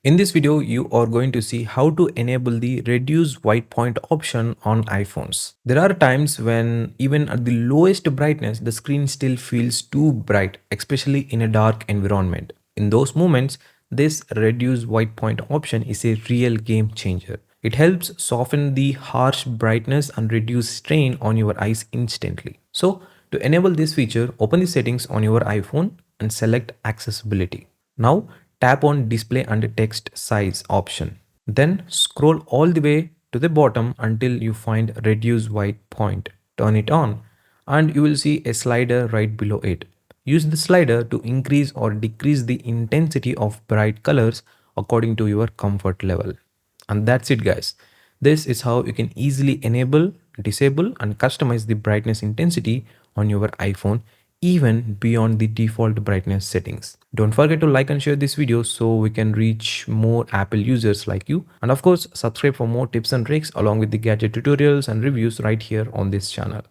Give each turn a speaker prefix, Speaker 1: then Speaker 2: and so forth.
Speaker 1: In this video, you are going to see how to enable the reduce white point option on iPhones. There are times when even at the lowest brightness, the screen still feels too bright, especially in a dark environment. In those moments, this reduce white point option is a real game changer. It helps soften the harsh brightness and reduce strain on your eyes instantly. So, to enable this feature, open the settings on your iPhone and select accessibility. Now tap on display and text size option. Then scroll all the way to the bottom until you find reduce white point. Turn it on and you will see a slider right below it. Use the slider to increase or decrease the intensity of bright colors according to your comfort level. And that's it guys. This is how you can easily enable, disable and customize the brightness intensity on your iPhone even beyond the default brightness settings. Don't forget to like and share this video so we can reach more Apple users like you. And of course, subscribe for more tips and tricks along with the gadget tutorials and reviews right here on this channel.